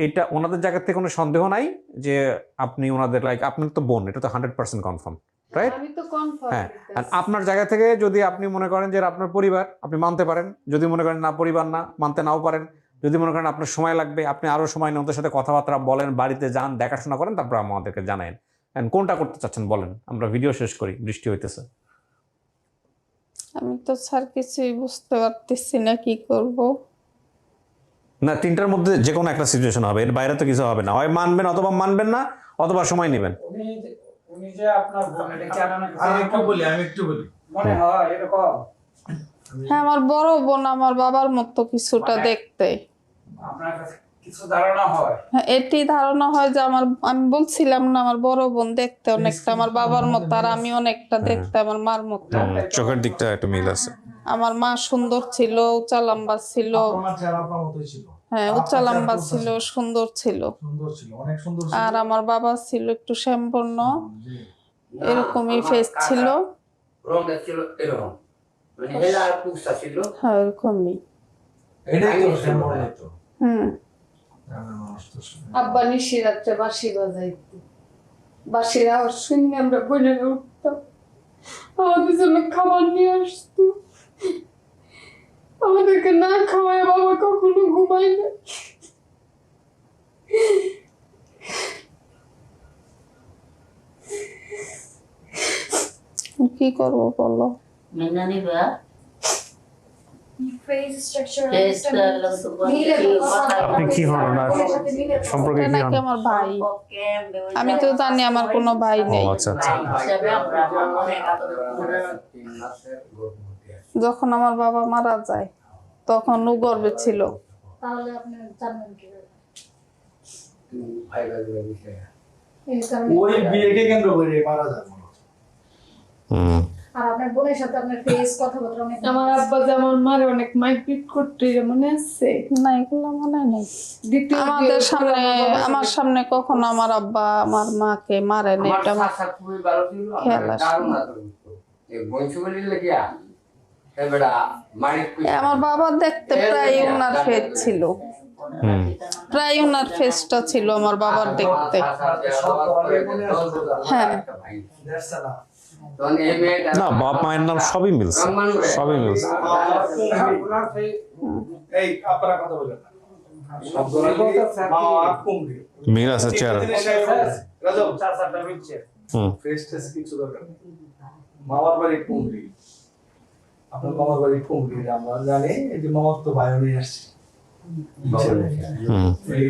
এটা ওনাদের জায়গা থেকে কোনো সন্দেহ নাই যে আপনি ওনাদের আপনার তো বোন, এটা তো 100% কনফার্ম, রাইট? আমি তো কনফার্ম। হ্যাঁ, আর আপনার জায়গা থেকে যদি আপনি মনে করেন যে আপনার পরিবার, আপনি মানতে পারেন। যদি মনে করেন না পরিবার না, মানতে নাও পারেন। যদি মনে করেন আপনার সময় লাগবে, আপনি আরো সময় নিয়ে ওদের সাথে কথাবার্তা বলেন, বাড়িতে যান, দেখাশোনা করেন, তারপর আমাদেরকে জানায়েন কোনটা করতে চাচ্ছেন বলেন, আমরা ভিডিও শেষ করি, বৃষ্টি হইতেছে। আমি তো স্যার কিছুই বুঝতে পারতেছি না কি করব। না, তিনটার মধ্যে যে কোনো একটা সিচুয়েশন হবে, এর বাইরে তো কিছু হবে না। হয় মানবেন অথবা মানবেন না, অথবা সময় নেবেন। উনি যে আপনার বোন, এটা কি আমি একটু বলি মনে হয় এরকম? হ্যাঁ, আমার বড় বোন আমার বাবার মতো কিছুটা দেখতে। আপনার কাছে কিছু ধারণা হয়? হ্যাঁ, এটি ধারণা হয় যে আমি বলছিলাম না, আমার বড় বোন দেখতে অনেকটা আমার বাবার মতো, আর আমি অনেকটা দেখতে আমার মার মতো। চোখের দিকটা একটু মিল আছে। আমার মা সুন্দর ছিল, উঁচা লম্বা ছিল। হ্যাঁ, উঁচা লম্বা ছিল, সুন্দর ছিল, অনেক সুন্দর। আর আমার বাবা ছিল একটু শ্যামবর্ণ, এরকমই ফেস ছিল। রংটা ছিল এরকম, মানে হেলা আর পুষা ছিল। হ্যাঁ, এরকমই। এটাই তো সম্পর্ক তো। আব্বা নিশি রাত্রে বাঁশি বাজাইতো, বাঁশির আওয়াজ শুনে আমরা বোনেরা উঠতাম, আমাদের জন্য খাবার নিয়ে আসতো। আমাদেরকে না খাওয়ায় বাবা কখনো ঘুমায় না। কি করবো বলো? আপনি কি হন ওনার সম্পর্কে কি হন? আমার ভাই, আমি তো জানি আমার কোনো ভাই ও নেই। আচ্ছা আচ্ছা। যখন আমার বাবা মারা যায় তখন ও গর্ভে ছিল। তাহলে আপনি জানবেন কিভাবে? ওই বিয়েকে কেন্দ্র করে মারা যায়। আর আপনার বোনের সাথে আপনার ফেস কথাবার্তা অনেক। আমার আব্বা যে আমার মারে অনেক মারপিট করতো, এটা মনে আছে? না, এগুলো মনে নেই। দ্বিতীয় আমাদের সামনে, আমার সামনে কখনো আমার আব্বা আমার মাকে মারে না, এটা আমার খুবই ভালো ছিল, খেয়াল আমার আসে দারুণ না। আদর করতো। এই বংশগুলি লাগিয়া এবারে মারিক আমার বাবা দেখতে প্রায় উনার ফেস ছিল, প্রায় উনার ফেসটা ছিল আমার বাবার দেখতে। হ্যাঁ, না, বাপ মায়ের নাম সবই মিলছে, সবই মিলছে। এই আপনারা কথা বলেন না। শব্দরালি মা কুমড়ি মিল আছে চেয়ার। রাজব চাচাটা মিলছে। ফেস টেস্ট কিছু দরকার নেই। মামার বাড়ি কুমড়ি, আপনার মামার বাড়ি কুমড়ি, আমরা জানি এই যে মামার তো ভাই নিয়ে আসছে। এই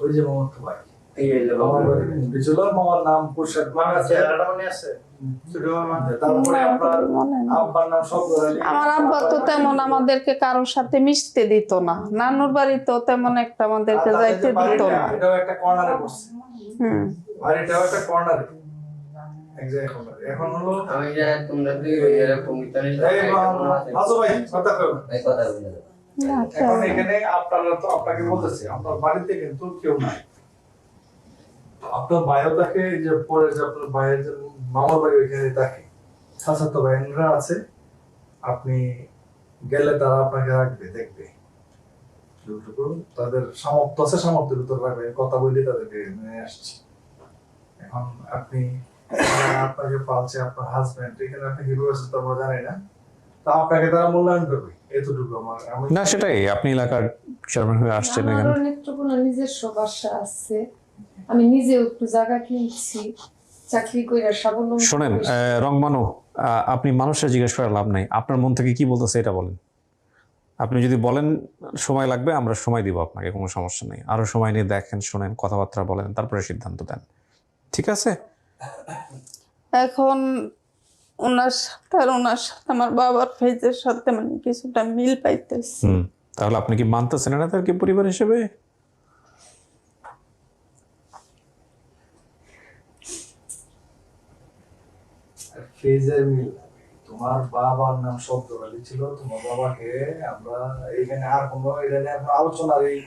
ওই যে মামার তো ভাই, এই মামার বাড়ি কুমড়ি ছিল। মামার নাম পোশাক মামা চেহারাটা মনে আছে? তারপরে আপনার আব্বার নাম শব্দরালি। আমার আব্বা তো তেমন আমাদেরকে কারোর সাথে মিশতে দিত না, নানুর বাড়িতেও তেমন একটা আমাদেরকে যাইতে দিত না। এটাও একটা কর্নারে বসছে, আর এটাও একটা কর্নারে। এখন হলো আমি যে তোমরা দুই এরকম মিতালি হাজু ভাই কথা কও। এই কথা বলে এখন এখানে আপনারা তো আপনাকে বলতেছি আপনার বাড়িতে কিন্তু কেউ নাই। আপনার ভাইও থাকে, যে পরে যে আপনার ভাইয়ের যে মামার বাড়ি ওইখানে থাকে, চাচাতো ভাইরা আছে। আপনি গেলে তারা আপনাকে রাখবে, দেখবে, তাদের সামর্থ্য আছে, সামর্থ্যের ভিতর রাখবে। কথা বলি তাদেরকে নিয়ে আসছি। এখন আপনি আপনাকে পালছে আপনার হাজবেন্ড, এখানে আপনি কি ব্যবস্থা আমরা জানি না, তা আপনাকে তারা মূল্যায়ন করবে, এতটুকু আমার। না, সেটাই, আপনি এলাকার চেয়ারম্যান হয়ে আসছেন আমার এখানে? নেত্রকোনা নিজস্ব বাসা আছে, আমি নিজেও একটু জায়গা কিনছি, চাকরি করে স্বাবলম্বী শোনেন হয়েছি। রংমানু, আপনি মানুষের জিজ্ঞেস করার লাভ নাই, আপনার মন থেকে কি বলতেছে এটা বলেন। আপনি যদি বলেন সময় লাগবে, আমরা সময় দিব আপনাকে, কোনো সমস্যা নেই। আরো সময় নিয়ে দেখেন, শোনেন, কথাবার্তা বলেন, তারপরে সিদ্ধান্ত দেন, ঠিক আছে? এখন ওনার সাথে আর ওনার সাথে আমার বাবার ফেজের সাথে মানে কিছুটা মিল পাইতেছি। তাহলে আপনি কি মানতেছেন না তাদেরকে পরিবার হিসেবে? ফেজের মিল। তোমার বাবার নাম শব্দ আলী ছিল, তোমার বাবাকে আমরা এইখানে আর কোনো এটা নিয়ে এখন আলোচনার এই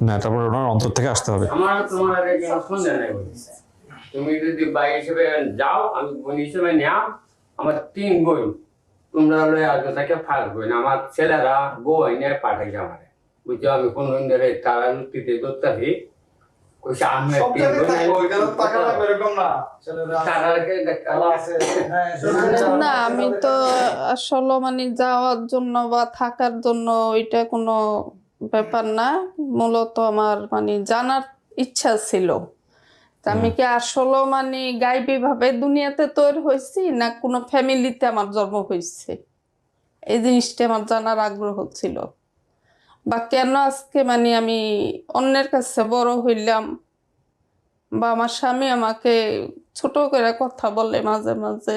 না, তারপর ওনার অন্তর থেকে আসতে হবে। আমার তোমার কোনো সন্দেহ নাই বলছি। তুমি যদি ভাই হিসেবে যাও, আমি বোন হিসেবে নেও। আমার 3 বোন, তোমরা হলে আগে থেকে ফার্স্ট বোন। আমার ছেলেরা বউ এনে পাঠাইছে আমারে, বুঝছো? আমি কোন ধরে তারা লুটিতে ধরতেছি, কইছে আমি 3 বোন না, আমি তো আসলে মানে যাওয়ার জন্য বা থাকার জন্য ওইটা কোনো ব্যাপার না। মূলত আমার মানে জানার ইচ্ছা ছিল তা আমি কি আসলে মানে গাইবী ভাবে দুনিয়াতে তৈরি হয়েছি না কোনো ফ্যামিলিতে আমার জন্ম হয়েছে, এই জিনিসটা আমার জানার আগ্রহ ছিল। বা কেন আজকে মানে আমি অন্যের কাছে বড় হইলাম, বা আমার স্বামী আমাকে ছোট করে কথা বলে মাঝে মাঝে,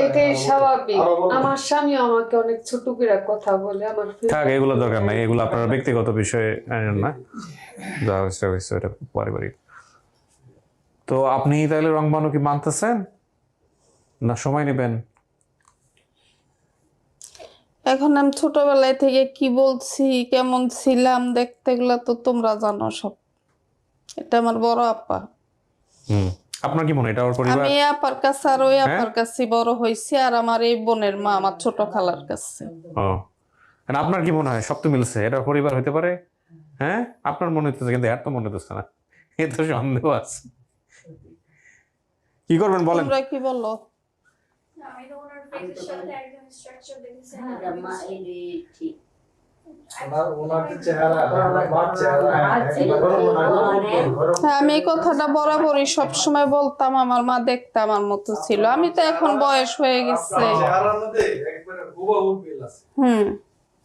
এটাই স্বাভাবিক। আমার স্বামী আমাকে অনেক ছোট করে কথা বলে। আমার থাক, এগুলো দরকার নাই, এগুলো আপনার ব্যক্তিগত বিষয়ে আনেন না, যা হয়েছে হয়েছে, এটা পারিবারিক। তো আপনি তাহলে রংবানু কি মানতেছেন না সময় নেবেন? এখন আমি ছোটবেলায় থেকে কি বলছি, কেমন ছিলাম, দেখতে এগুলা তো তোমরা জানো সব। এটা আমার বড় আপা। আপনার কি মনে হয় এটা ওর পরিবার? আমি আপার কাছে আর ওই আপার কাছে বড় হয়েছি, আর আমার এই বোনের মা আমার ছোট খালার কাছে। ও, আপনার কি মনে হয় সব তো মিলছে, এটা পরিবার হতে পারে? হ্যাঁ, আপনার মনে হইতেছে, কিন্তু এর তো মনে হচ্ছে না, এ তো সন্দেহ আছে। কি করবেন বলেন? তোমরা কি বলো? আমি তো ওনার ফেসের সাথে একদম স্ট্রাকচার দেখেছি। হ্যাঁ, আমি এই কথাটা বরাবরই সবসময় বলতাম, আমার মা দেখতে আমার মতো ছিল। আমি তো এখন বয়স হয়ে গেছে।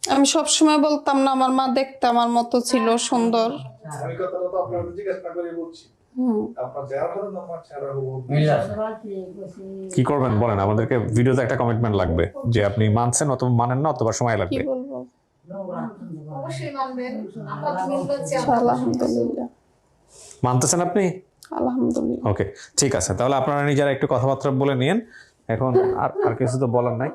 আমি সবসময় বলতাম না আমার মা দেখতে আমার মতো ছিল, সুন্দর। কি করবেন বলেন? আমাদেরকে ভিডিওতে একটা কমিটমেন্ট লাগবে যে আপনি মানছেন অথবা মানেন না, অথবা সময় কি লাগবে। বলবো? অবশ্যই মানবেন। আমরা তো বলছি আলহামদুলিল্লাহ। মানতেছেন আপনি? আলহামদুলিল্লাহ। ওকে, ঠিক আছে। তাহলে আপনারা নিজেরা একটু কথাবার্তা বলে নিন। এখন আর কিছু তো বলার নাই।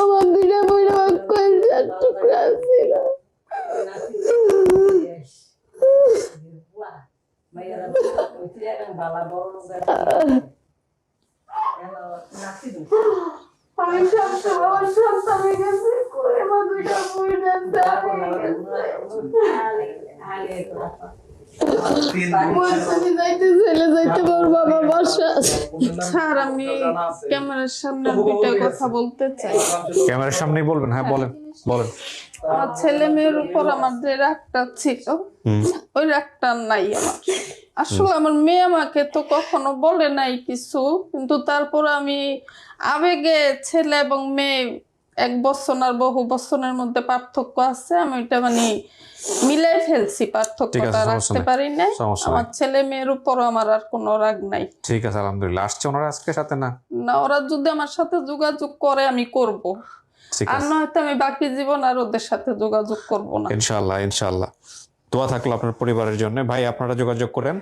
আমার দুইটা বইটা কয়েকটা টুকরা ছিল। আমি সবসময় আমার সন্তানের কাছে করে আমার দুইটা বইটা স্যার, আমি ক্যামেরার সামনে দুইটা কথা বলতে চাই। ক্যামেরার সামনেই বলবেন? হ্যাঁ বলেন, বলেন। আমার ছেলে মেয়ের উপর আমার যে রাগটা ছিল, ওই রাগটা নাই আমার। আসলে আমার মেয়ে আমাকে তো কখনো বলে নাই কিছু, কিন্তু তারপর আমি আবেগে ছেলে এবং মেয়ে 1 বছর আর বহু বছরের মধ্যে পার্থক্য আছে, আমি ওইটা মানে মিলাই ফেলছি, ঠিক পার্থক্যটা আছে, সমস্যা রাখতে নাই। পারি নাই। সমস্যা আমার নাই। ছেলে মেয়ের উপর আমার আর কোনো রাগ নাই। ঠিক আছে, আলহামদুলিল্লাহ। আসছে ওনারা আজকে সাথে না? না, ওরা যদি আমার সাথে যোগাযোগ করে আমি করব, ঠিক আর আছে, নয়তো আমি বাকি জীবন আর ওদের সাথে যোগাযোগ করব না। ইনশাআল্লাহ ইনশাআল্লাহ। দোয়া থাকলো আপনার পরিবারের জন্য। ভাই আপনারা যোগাযোগ করেন।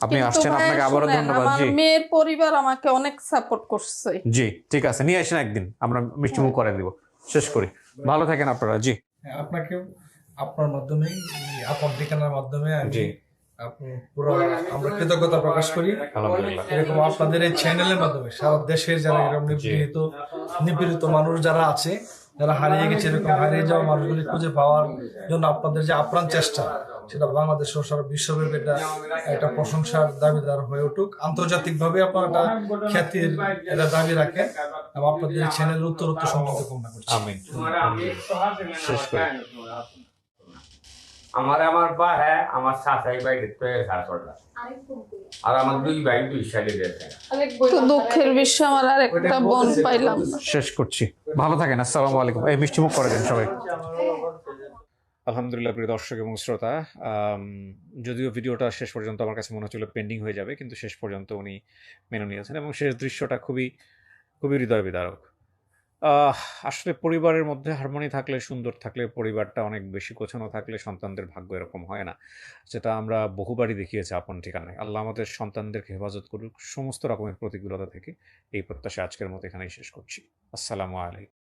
আপনি কিন্তু আসছেন, ভাইয়া আপনাকে আবারও শুনেন, ধন্যবাদ। আমার জি মেয়ের পরিবার আমাকে অনেক সাপোর্ট করছে। জি, ঠিক আছে, নিয়ে আসেন একদিন, আমরা মিষ্টিমুখ করে দিব। শেষ করি, ভালো থাকেন আপনারা। জি আপনাকেও আপনার মাধ্যমে আপনার ঠিকানার মাধ্যমে আমি জি পুরো আমরা কৃতজ্ঞতা প্রকাশ করি। আলহামদুলিল্লাহ। এরকম আপনাদের এই চ্যানেলের মাধ্যমে সারা দেশের যারা এরকম নিপীড়িত মানুষ যারা আছে, যারা হারিয়ে গেছে, এরকম হারিয়ে যাওয়া মানুষগুলি খুঁজে পাওয়ার জন্য আপনাদের যে আপ্রাণ চেষ্টা, সেটা বাংলাদেশ ও সারা বিশ্বব্যাপী একটা প্রশংসার দাবিদার হয়ে উঠুক। আন্তর্জাতিকভাবে আপনারা একটা খ্যাতির এটা দাবি রাখেন এবং আপনাদের চ্যানেল উত্তর সম্পর্কে কামনা করছি। আমিন। শেষ করে আমার বা হ্যাঁ আমার শাশাই ভাই দেখতে শাশুড়া, আর আমার 2 ভাই 2 সালে গেছে। তো দুঃখের বিষয় আমার আর একটা বোন পাইলাম না। শেষ করছি, ভালো থাকেন। আসসালামু আলাইকুম। এই মিষ্টিমুখ করে দেন সবাই। আলহামদুলিল্লাহ। প্রিয় দর্শক এবং শ্রোতা, যদিও ভিডিওটা শেষ পর্যন্ত আমার কাছে মনে হচ্ছিল পেন্ডিং হয়ে যাবে, কিন্তু শেষ পর্যন্ত উনি মেনে নিয়েছেন এবং শেষ দৃশ্যটা খুবই খুবই হৃদয় বিদারক। আসলে পরিবারের মধ্যে হারমোনি থাকলে, সুন্দর থাকলে, পরিবারটা অনেক বেশি গোছানো থাকলে সন্তানদের ভাগ্য এরকম হয় না, যেটা আমরা বহুবারই দেখিয়েছি আপন ঠিকানায়। আল্লাহ আমাদের সন্তানদেরকে হেফাজত করুক সমস্ত রকমের প্রতিকূলতা থেকে। এই প্রত্যাশা আজকের মতো এখানেই শেষ করছি। আসসালামু আলাইকুম।